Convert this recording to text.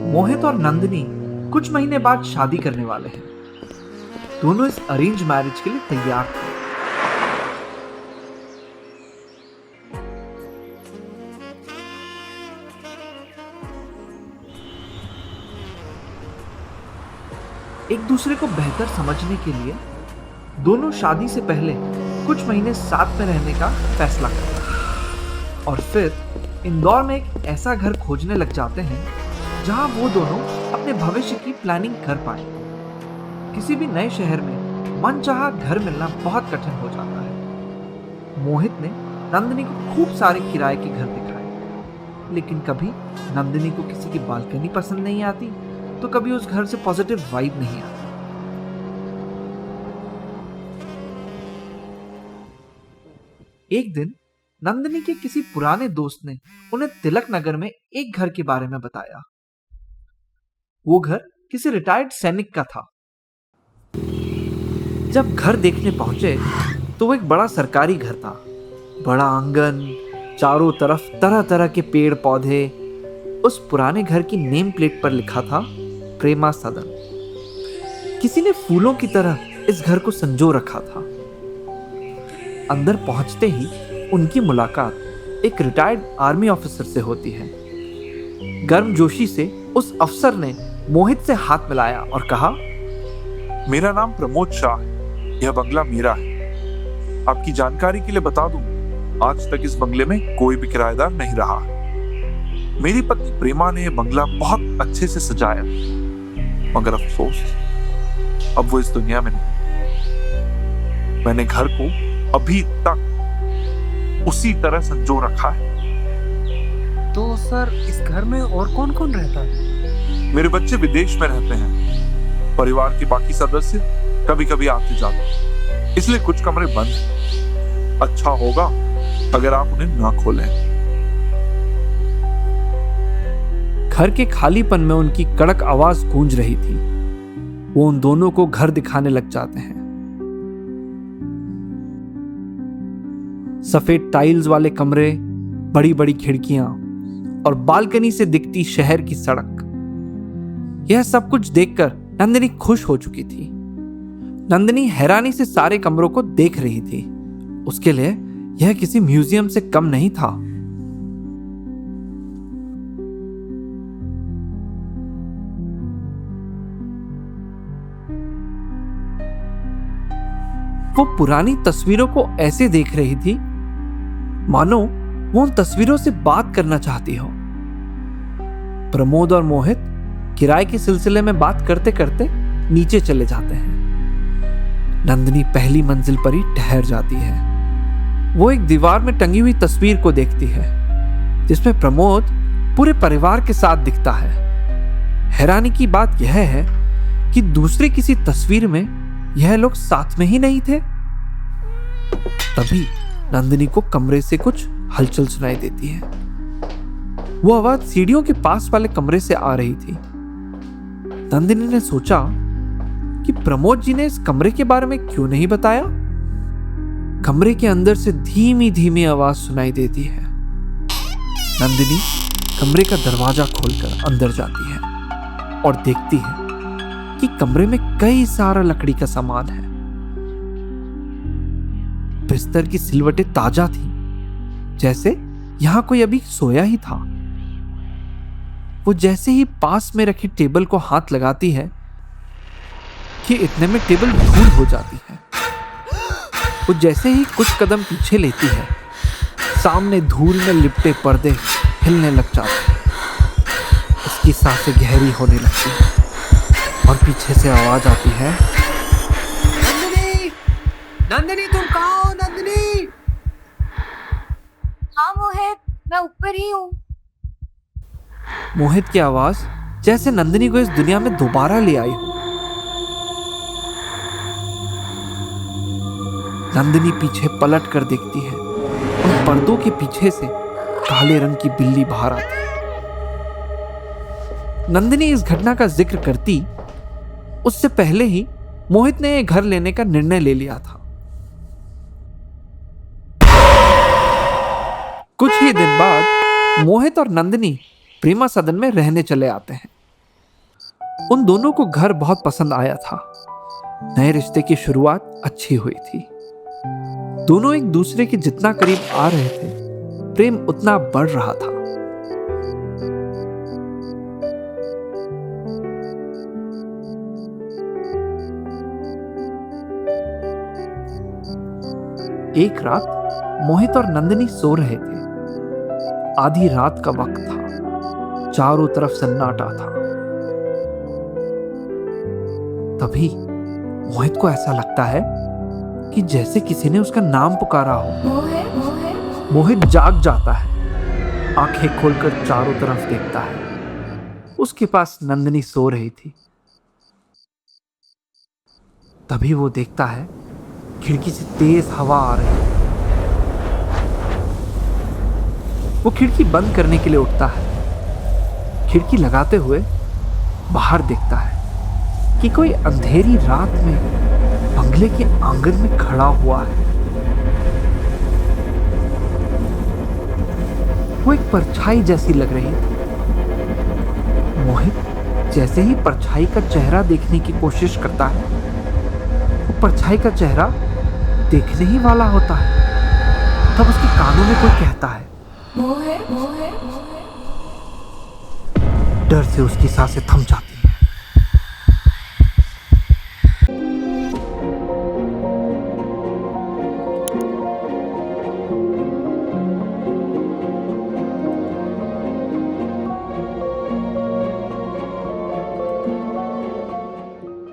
मोहित और नंदिनी कुछ महीने बाद शादी करने वाले हैं। दोनों इस अरेंज मैरिज के लिए तैयार थे। एक दूसरे को बेहतर समझने के लिए दोनों शादी से पहले कुछ महीने साथ में रहने का फैसला करते हैं और फिर इंदौर में एक ऐसा घर खोजने लग जाते हैं जहां वो दोनों अपने भविष्य की प्लानिंग कर पाए। किसी भी नए शहर में मनचाहा घर मिलना बहुत कठिन हो जाता है। मोहित ने नंदिनी को खूब सारे किराए के घर दिखाए, लेकिन कभी नंदिनी को किसी की बालकनी पसंद नहीं आती तो कभी उस घर से पॉजिटिव वाइब नहीं आती। एक दिन नंदिनी के किसी पुराने दोस्त ने उन्हें तिलक नगर में एक घर के बारे में बताया। वो घर किसी रिटायर्ड सैनिक का था। जब घर देखने पहुंचे तो वो एक बड़ा सरकारी घर था। बड़ा आंगन, चारों तरफ तरह तरह के पेड़ पौधे। उस पुराने घर की नेम प्लेट पर लिखा था प्रेमा सदन। किसी ने फूलों की तरह इस घर को संजो रखा था। अंदर पहुंचते ही उनकी मुलाकात एक रिटायर्ड आर्मी ऑफिसर से होती है। गर्मजोशी से उस अफसर ने मोहित से हाथ मिलाया और कहा, मेरा नाम प्रमोद शाह है। यह बंगला मेरा है। आपकी जानकारी के लिए बता दूं, आज तक इस बंगले में कोई भी किराएदार नहीं रहा। मेरी पत्नी प्रेमा ने यह बंगला बहुत अच्छे से सजाया, मगर अफसोस अब वो इस दुनिया में नहीं। मैंने घर को अभी तक उसी तरह संजो रखा है। तो सर, इस घर में और कौन कौन रहता है? मेरे बच्चे विदेश में रहते हैं। परिवार के बाकी सदस्य कभी कभी आते जाते, इसलिए कुछ कमरे बंद हैं। अच्छा होगा अगर आप उन्हें ना खोलें। घर के खालीपन में उनकी कड़क आवाज गूंज रही थी। वो उन दोनों को घर दिखाने लग जाते हैं। सफेद टाइल्स वाले कमरे, बड़ी बड़ी खिड़कियां और बालकनी से दिखती शहर की सड़क। यह सब कुछ देखकर नंदिनी खुश हो चुकी थी। नंदिनी हैरानी से सारे कमरों को देख रही थी। उसके लिए यह किसी म्यूजियम से कम नहीं था। वो पुरानी तस्वीरों को ऐसे देख रही थी मानो वो उन तस्वीरों से बात करना चाहती हो। प्रमोद और मोहित किराए के सिलसिले में बात करते करते नीचे चले जाते हैं। नंदिनी पहली मंजिल पर ही ठहर जाती है। वो एक दीवार में टंगी हुई तस्वीर को देखती है जिसमें प्रमोद पूरे परिवार के साथ दिखता है। हैरानी की बात यह है कि दूसरी किसी तस्वीर में यह लोग साथ में ही नहीं थे। तभी नंदिनी को कमरे से कुछ हलचल सुनाई देती है। वो आवाज सीढ़ियों के पास वाले कमरे से आ रही थी। नंदिनी ने सोचा कि प्रमोद जी ने इस कमरे के बारे में क्यों नहीं बताया। कमरे के अंदर से धीमी धीमी आवाज सुनाई देती है। नंदिनी कमरे का दरवाजा खोलकर अंदर जाती है और देखती है कि कमरे में कई सारा लकड़ी का सामान है। बिस्तर की सिलवटें ताजा थी, जैसे यहां कोई अभी सोया ही था। वो जैसे ही पास में रखी टेबल को हाथ लगाती है कि इतने में टेबल धूल हो जाती है। वो जैसे ही कुछ कदम पीछे लेती है, सामने धूल में लिपटे पर्दे हिलने लग जाते हैं। उसकी सांसें गहरी होने लगती हैं और पीछे से आवाज आती है, नंदिनी, नंदिनी तुम कहाँ हो? नंदिनी। हाँ मोहित, मैं ऊपर ही हूँ। मोहित की आवाज जैसे नंदिनी को इस दुनिया में दोबारा ले आई हो। नंदिनी पीछे पलट कर देखती है और पर्दों के पीछे से काले रंग की बिल्ली बाहर आती है। नंदिनी इस घटना का जिक्र करती उससे पहले ही मोहित ने घर लेने का निर्णय ले लिया था। कुछ ही दिन बाद मोहित और नंदिनी प्रेमा सदन में रहने चले आते हैं। उन दोनों को घर बहुत पसंद आया था। नए रिश्ते की शुरुआत अच्छी हुई थी। दोनों एक दूसरे के जितना करीब आ रहे थे, प्रेम उतना बढ़ रहा था। एक रात मोहित और नंदिनी सो रहे थे। आधी रात का वक्त था, चारों तरफ सन्नाटा था। तभी मोहित को ऐसा लगता है कि जैसे किसी ने उसका नाम पुकारा हो। मोहित जाग जाता है, आंखें खोलकर चारों तरफ देखता है। उसके पास नंदिनी सो रही थी। तभी वो देखता है खिड़की से तेज हवा आ रही है। वो खिड़की बंद करने के लिए उठता है। खिड़की लगाते हुए बाहर देखता है कि कोई अंधेरी रात में बंगले के आंगन में खड़ा हुआ है। वो एक परछाई जैसी लग रही थी। मोहित जैसे ही परछाई का चेहरा देखने की कोशिश करता है, वो परछाई का चेहरा देखने ही वाला होता है। तब उसके कानों में कोई कहता है, डर से उसकी सांसें थम जाती।